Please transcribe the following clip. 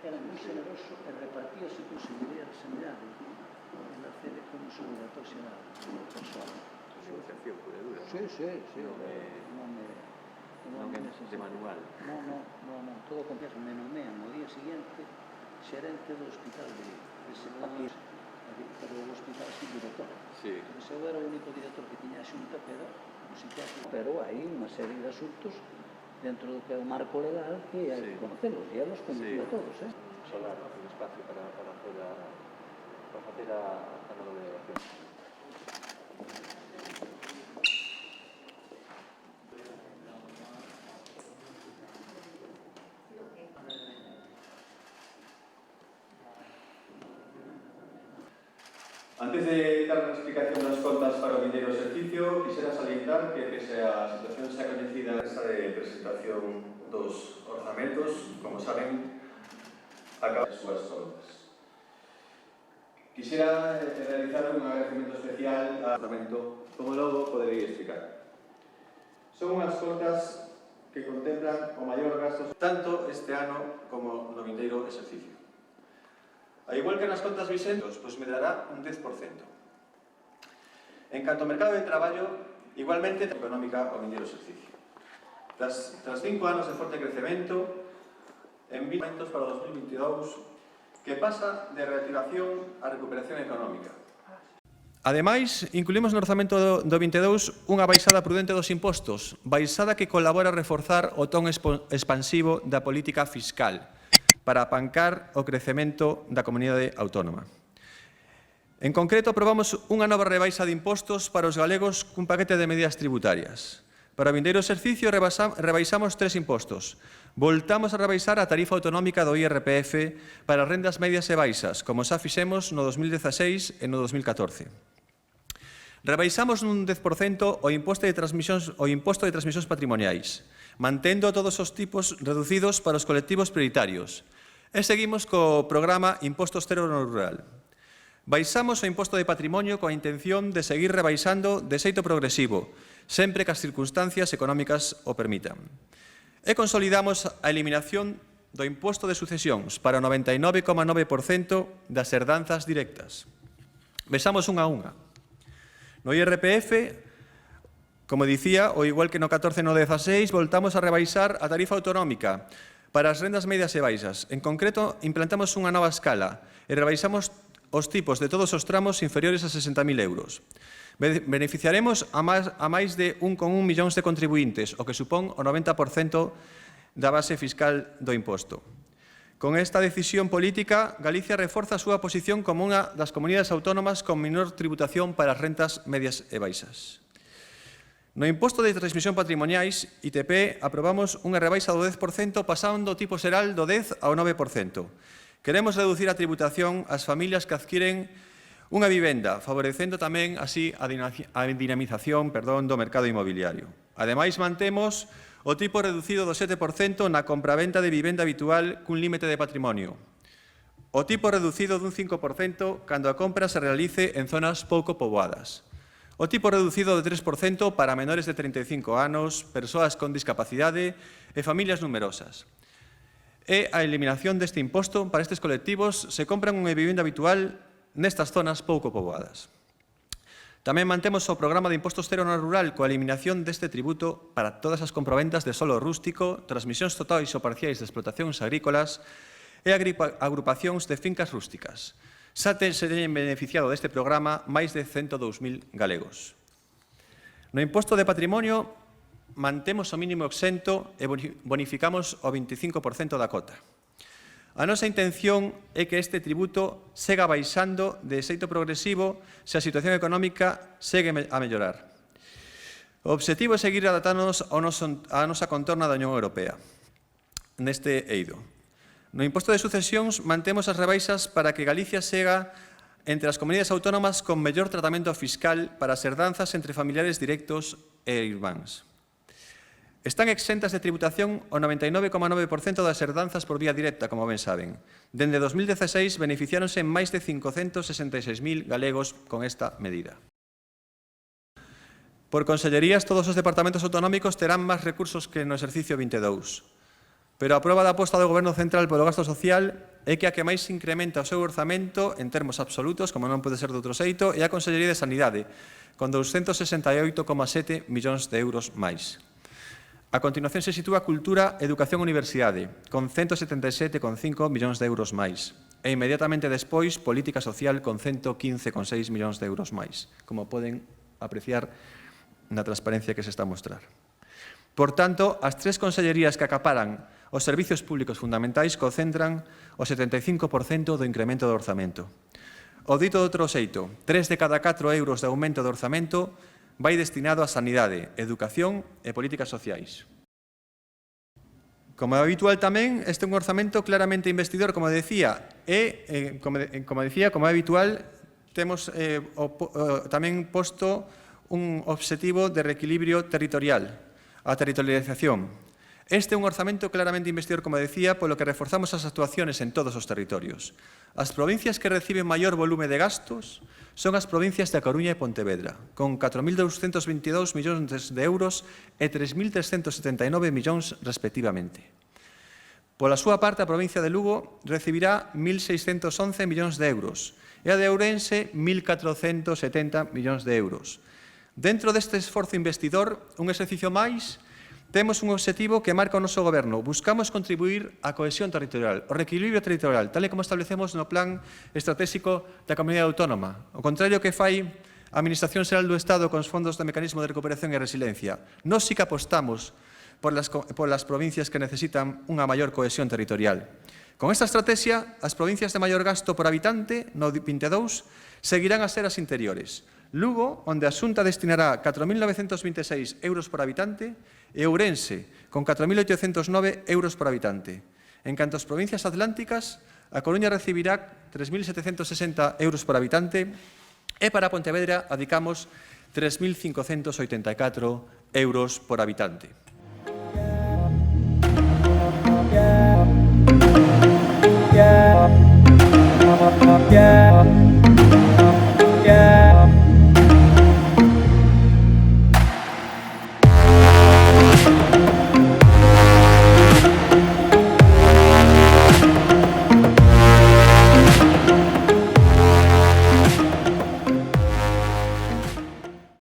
era moi generoso e repartíase con semelhante na cede como subdirector xeral persoal. Negociación pura e dura. Sí. Non é de manual. Non, todo complejo. Me nomean no día siguiente xerente do hospital de aquí, pero o hospital sin director. Sí. Eu era o único director que tiña a xunta, pero hai unha serie de asuntos dentro do que é o marco legal que hai que conocelos, e eles conocían todos. Solar, un espacio para facer a nova delegación. Antes de dar unha explicación das contas para o vindeiro exercicio, quixera salientar que, pese a situación xa coñecida esta de presentación dos orzamentos, como saben, acaba as súas contas. Quixera realizar un agradecemento especial ao orzamento, como logo poderei explicar. Son unhas contas que contemplan o maior gasto tanto este ano como no vindeiro exercicio. A igual que nas contas vixentes, pois me dará un 10%. En canto ao mercado de traballo, igualmente económica ao vindeiro exercicio. Tras 5 anos de forte crecemento, en momentos para o 2022, que pasa de reactivación a recuperación económica. Ademais, incluímos no orzamento do 22 unha baixada prudente dos impostos, baixada que colabora a reforzar o ton expansivo da política fiscal, para apancar o crecemento da comunidade autónoma. En concreto, aprobamos unha nova rebaixa de impostos para os galegos cun paquete de medidas tributarias. Para o vindeiro exercicio rebaixamos 3 impostos. Voltamos a rebaixar a tarifa autonómica do IRPF para as rendas medias e baixas, como xa fixemos no 2016 e no 2014. Rebaixamos nun 10% o imposto de transmisións patrimoniais, mantendo todos os tipos reducidos para os colectivos prioritarios. E seguimos co programa Impostos Cero no Rural. Baixamos o imposto de patrimonio coa intención de seguir rebaixando de xeito progresivo, sempre que as circunstancias económicas o permitan. E consolidamos a eliminación do imposto de sucesións para o 99,9% das herdanzas directas. Vexamos unha a unha. No IRPF, como dicía, o igual que no 14 e no 16, voltamos a rebaixar a tarifa autonómica para as rendas medias e baixas. En concreto, implantamos unha nova escala e rebaixamos os tipos de todos os tramos inferiores a 60.000 euros. Beneficiaremos a máis de 1,1 millóns de contribuintes, o que supón o 90% da base fiscal do imposto. Con esta decisión política, Galicia reforza a súa posición como unha das comunidades autónomas con menor tributación para as rentas medias e baixas. No imposto de transmisión patrimoniais, ITP, aprobamos unha rebaixa do 10% pasando o tipo xeral do 10 ao 9%. Queremos reducir a tributación ás familias que adquiren unha vivenda, favorecendo tamén así a dinamización do mercado inmobiliario. Ademais, mantemos o tipo reducido do 7% na compraventa de vivenda habitual cun límite de patrimonio. O tipo reducido dun 5% cando a compra se realice en zonas pouco poboadas. O tipo reducido de 3% para menores de 35 anos, persoas con discapacidade e familias numerosas. E a eliminación deste imposto para estes colectivos se compran unha vivenda habitual nestas zonas pouco poboadas. Tamén mantemos o programa de impostos cero no rural coa eliminación deste tributo para todas as compraventas de solo rústico, transmisións totais ou parciais de explotacións agrícolas e agrupacións de fincas rústicas. Xa se teñen beneficiado deste programa máis de 102.000 galegos. No imposto de patrimonio, mantemos o mínimo exento e bonificamos o 25% da cota. A nosa intención é que este tributo sega baixando de xeito progresivo se a situación económica segue a mellorar. O obxectivo é seguir adaptándonos á nosa contorna da Unión Europea neste eido. No imposto de sucesións mantemos as rebaixas para que Galicia sega entre as comunidades autónomas con mellor tratamento fiscal para as herdanzas entre familiares directos e irmáns. Están exentas de tributación o 99,9% das herdanzas por vía directa, como ben saben. Dende 2016 beneficiáronse máis de 566.000 galegos con esta medida. Por consellerías, todos os departamentos autonómicos terán máis recursos que no exercicio 22. Pero a proba da aposta do Goberno Central polo gasto social é que a que máis incrementa o seu orzamento en termos absolutos, como non pode ser de outro xeito, é a Consellería de Sanidade, con 268,7 millóns de euros máis. A continuación se sitúa Cultura, Educación e Universidade, con 177,5 millóns de euros máis. E inmediatamente despois, Política Social, con 115,6 millóns de euros máis, como poden apreciar na transparencia que se está a mostrar. Por tanto, as tres consellerías que acaparan os servizos públicos fundamentais concentran o 75% do incremento do orzamento. O dito de outro xeito, 3 de cada 4 euros de aumento do orzamento vai destinado a sanidade, educación e políticas sociais. Como é habitual tamén, este é un orzamento claramente investidor, como decía, e, como é habitual, temos tamén posto un obxectivo de reequilibrio territorial, a territorialización. Este é un orzamento claramente investidor, como decía, polo que reforzamos as actuaciones en todos os territorios. As provincias que reciben maior volume de gastos son as provincias de A Coruña e Pontevedra, con 4.222 millóns de euros e 3.379 millóns respectivamente. Pola súa parte, a provincia de Lugo recibirá 1.611 millóns de euros e a de Ourense 1.470 millóns de euros. Dentro deste esforzo investidor, un exercicio máis, temos un obxectivo que marca o noso Goberno. Buscamos contribuir á cohesión territorial, ao reequilibrio territorial, tal e como establecemos no Plan Estratégico da Comunidade Autónoma. O contrario que fai a Administración Xeral do Estado con os fondos do Mecanismo de Recuperación e Resiliencia. Nós sí que apostamos por las provincias que necesitan unha maior cohesión territorial. Con esta estrategia, as provincias de maior gasto por habitante, no 22, seguirán a ser as interiores. Lugo, onde a Xunta destinará 4.926 euros por habitante, e Ourense, con 4.809 euros por habitante. En canto ás provincias atlánticas, a Coruña recibirá 3.760 euros por habitante e para Pontevedra adicamos 3.584 euros por habitante.